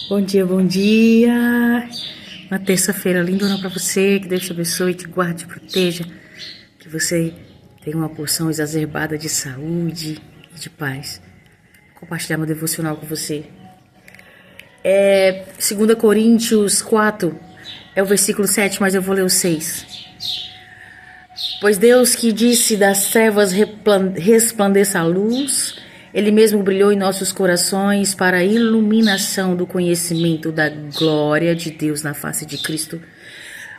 Bom dia, bom dia. Uma terça-feira lindona para você. Que Deus te abençoe, te guarde, te proteja. Que você tenha uma porção exacerbada de saúde e de paz. Vou compartilhar meu devocional com você. 2 Coríntios 4, é o versículo 7, mas eu vou ler o 6. Pois Deus que disse das trevas resplandeça a luz, Ele mesmo brilhou em nossos corações para a iluminação do conhecimento da glória de Deus na face de Cristo.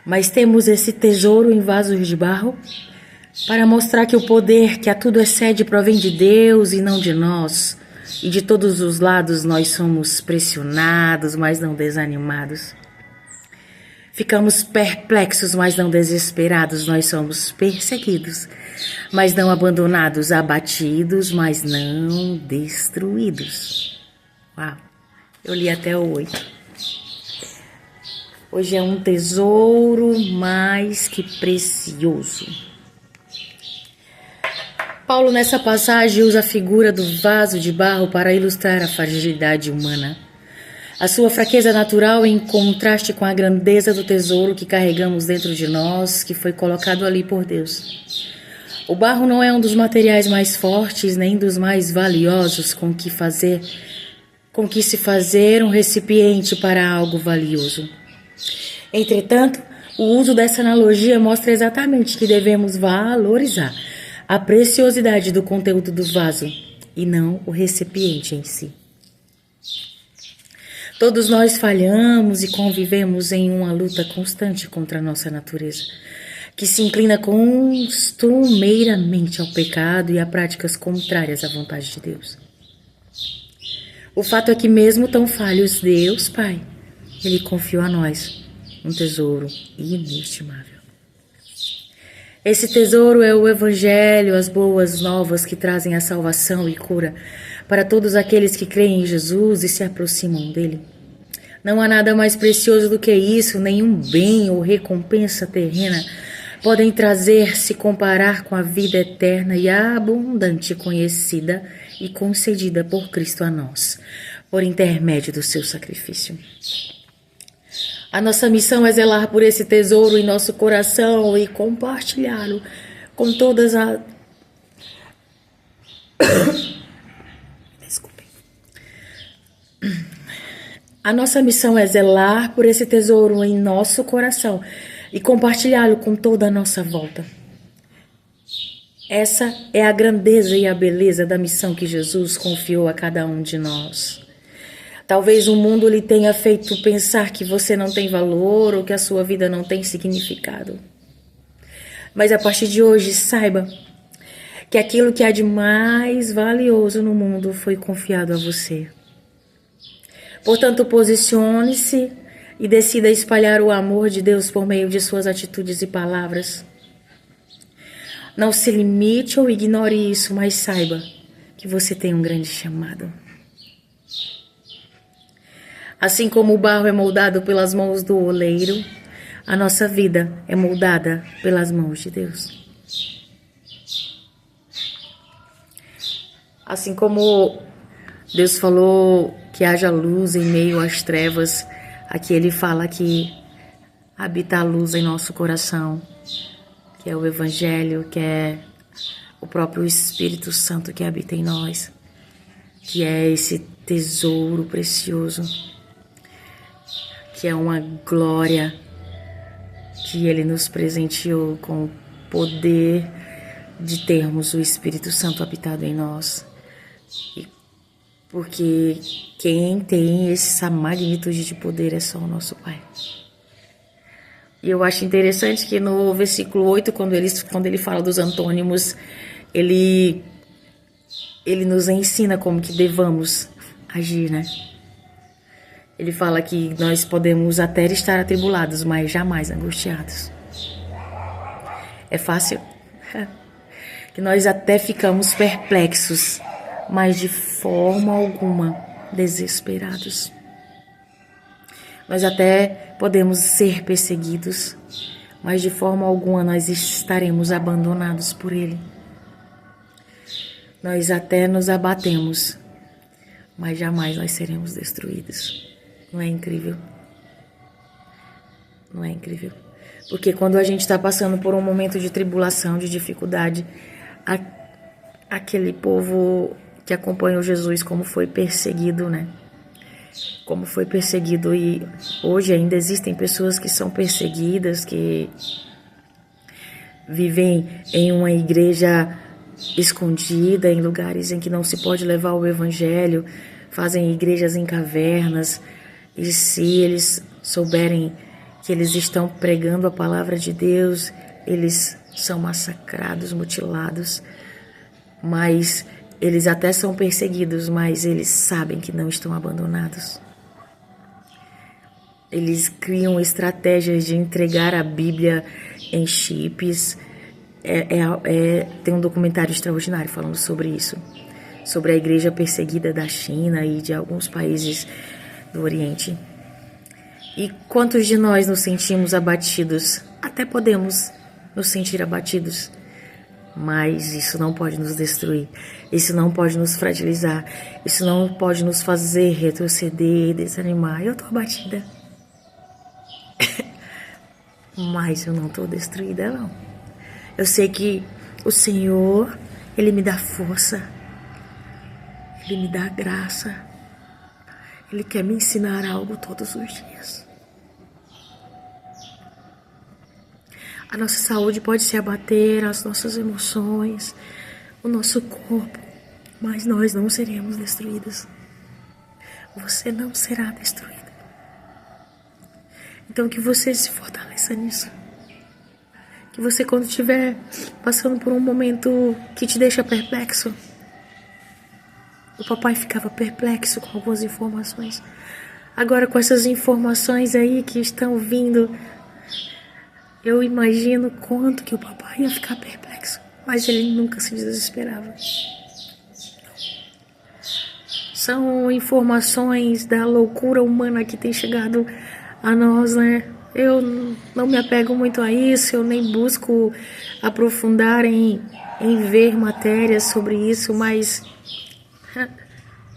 Mas temos esse tesouro em vasos de barro para mostrar que o poder que a tudo excede provém de Deus e não de nós. E de todos os lados nós somos pressionados, mas não desanimados. Ficamos perplexos, mas não desesperados. Nós somos perseguidos, mas não abandonados. Abatidos, mas não destruídos. Uau! Eu li até o 8. Hoje é um tesouro mais que precioso. Paulo, nessa passagem, usa a figura do vaso de barro para ilustrar a fragilidade humana. A sua fraqueza natural em contraste com a grandeza do tesouro que carregamos dentro de nós, que foi colocado ali por Deus. O barro não é um dos materiais mais fortes, nem dos mais valiosos com que se fazer um recipiente para algo valioso. Entretanto, o uso dessa analogia mostra exatamente que devemos valorizar a preciosidade do conteúdo do vaso e não o recipiente em si. Todos nós falhamos e convivemos em uma luta constante contra a nossa natureza, que se inclina costumeiramente ao pecado e a práticas contrárias à vontade de Deus. O fato é que mesmo tão falhos, Deus, Pai, Ele confiou a nós um tesouro inestimável. Esse tesouro é o Evangelho, as boas novas que trazem a salvação e cura para todos aqueles que creem em Jesus e se aproximam dele. Não há nada mais precioso do que isso, nenhum bem ou recompensa terrena podem se comparar com a vida eterna e abundante conhecida e concedida por Cristo a nós, por intermédio do seu sacrifício. A nossa missão é zelar por esse tesouro em nosso coração e compartilhá-lo com todas as... Desculpem. A nossa missão é zelar por esse tesouro em nosso coração e compartilhá-lo com toda a nossa volta. Essa é a grandeza e a beleza da missão que Jesus confiou a cada um de nós. Talvez o mundo lhe tenha feito pensar que você não tem valor ou que a sua vida não tem significado. Mas a partir de hoje, saiba que aquilo que há de mais valioso no mundo foi confiado a você. Portanto, posicione-se e decida espalhar o amor de Deus por meio de suas atitudes e palavras. Não se limite ou ignore isso, mas saiba que você tem um grande chamado. Assim como o barro é moldado pelas mãos do oleiro, a nossa vida é moldada pelas mãos de Deus. Assim como Deus falou que haja luz em meio às trevas, aqui Ele fala que habita a luz em nosso coração, que é o Evangelho, que é o próprio Espírito Santo que habita em nós, que é esse tesouro precioso, que é uma glória que Ele nos presenteou com o poder de termos o Espírito Santo habitado em nós. Porque quem tem essa magnitude de poder é só o nosso Pai. E eu acho interessante que no versículo 8, quando ele fala dos antônimos, ele nos ensina como que devamos agir, né? Ele fala que nós podemos até estar atribulados, mas jamais angustiados. É fácil? Que nós até ficamos perplexos, mas de forma alguma desesperados. Nós até podemos ser perseguidos, mas de forma alguma nós estaremos abandonados por Ele. Nós até nos abatemos, mas jamais nós seremos destruídos. Não é incrível? Não é incrível? Porque quando a gente está passando por um momento de tribulação, de dificuldade, aquele povo que acompanhou Jesus, como foi perseguido, né? Como foi perseguido, e hoje ainda existem pessoas que são perseguidas, que vivem em uma igreja escondida, em lugares em que não se pode levar o evangelho, fazem igrejas em cavernas, e se eles souberem que eles estão pregando a palavra de Deus, eles são massacrados, mutilados, mas eles até são perseguidos, mas eles sabem que não estão abandonados. Eles criam estratégias de entregar a Bíblia em chips. Tem um documentário extraordinário falando sobre isso, sobre a igreja perseguida da China e de alguns países do Oriente. E quantos de nós nos sentimos abatidos? Até podemos nos sentir abatidos, mas isso não pode nos destruir, isso não pode nos fragilizar, isso não pode nos fazer retroceder, desanimar. Eu tô abatida, mas eu não tô destruída, não. Eu sei que o Senhor, Ele me dá força, Ele me dá graça, Ele quer me ensinar algo todos os dias. A nossa saúde pode se abater, as nossas emoções, o nosso corpo, mas nós não seremos destruídos. Você não será destruído. Então que você se fortaleça nisso. Que você, quando estiver passando por um momento que te deixa perplexo, o papai ficava perplexo com algumas informações. Agora, com essas informações aí que estão vindo, eu imagino quanto que o papai ia ficar perplexo, mas ele nunca se desesperava. São informações da loucura humana que tem chegado a nós, né? Eu não me apego muito a isso, eu nem busco aprofundar em ver matérias sobre isso, mas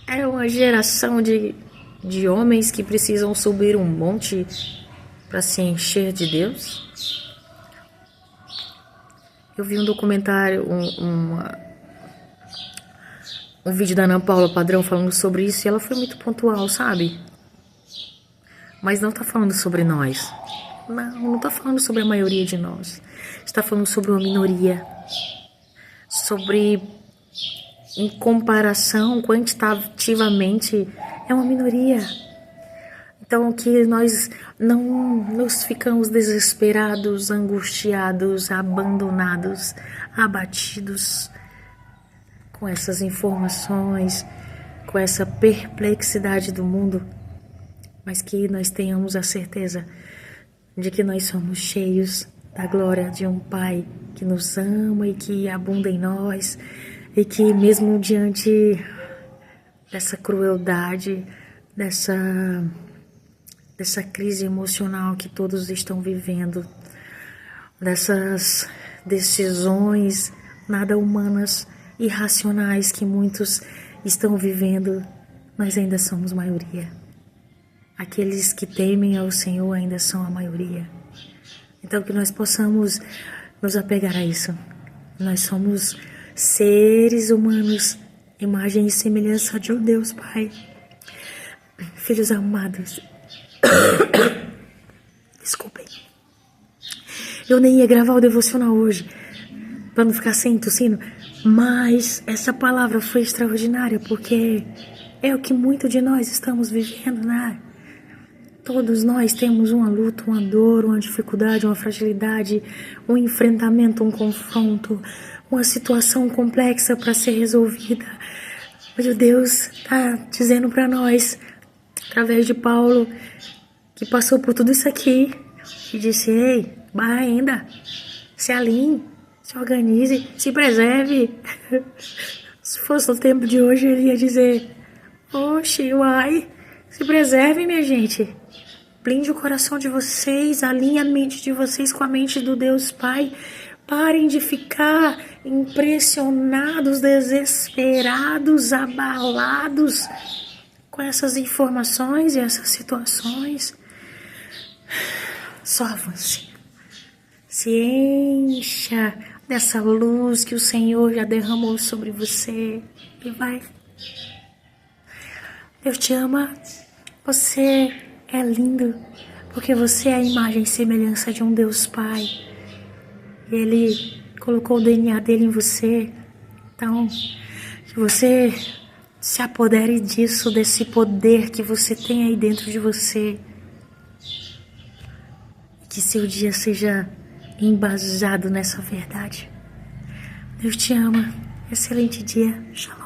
é uma geração de homens que precisam subir um monte para se encher de Deus. Eu vi um documentário, um vídeo da Ana Paula Padrão falando sobre isso, e ela foi muito pontual, sabe? Mas não tá falando sobre nós. Não tá falando sobre a maioria de nós. Está falando sobre uma minoria. Sobre, em comparação, quantitativamente, é uma minoria. Então, que nós não nos ficamos desesperados, angustiados, abandonados, abatidos com essas informações, com essa perplexidade do mundo, mas que nós tenhamos a certeza de que nós somos cheios da glória de um Pai que nos ama e que abunda em nós, e que mesmo diante dessa crueldade, dessa crise emocional que todos estão vivendo, dessas decisões nada humanas, irracionais que muitos estão vivendo, nós ainda somos maioria. Aqueles que temem ao Senhor ainda são a maioria. Então que nós possamos nos apegar a isso. Nós somos seres humanos, imagem e semelhança de um Deus Pai. Filhos amados, desculpem, eu nem ia gravar o devocional hoje para não ficar sem tossindo, mas essa palavra foi extraordinária, porque é o que muito de nós estamos vivendo, né? Todos nós temos uma luta, uma dor, uma dificuldade, uma fragilidade, um enfrentamento, um confronto, uma situação complexa para ser resolvida. Mas Deus está dizendo para nós, através de Paulo, que passou por tudo isso aqui, e disse: ei, vai ainda, se alinhe, se organize, se preserve. Se fosse no tempo de hoje, ele ia dizer: oxe, uai, se preserve, minha gente. Blinde o coração de vocês, alinhe a mente de vocês com a mente do Deus Pai. Parem de ficar impressionados, desesperados, abalados com com essas informações e essas situações, só avance. Se encha dessa luz que o Senhor já derramou sobre você e vai. Deus te ama. Você é lindo, porque você é a imagem e semelhança de um Deus Pai. Ele colocou o DNA dele em você. Então, que você se apodere disso, desse poder que você tem aí dentro de você. Que seu dia seja embasado nessa verdade. Deus te ama. Excelente dia. Shalom.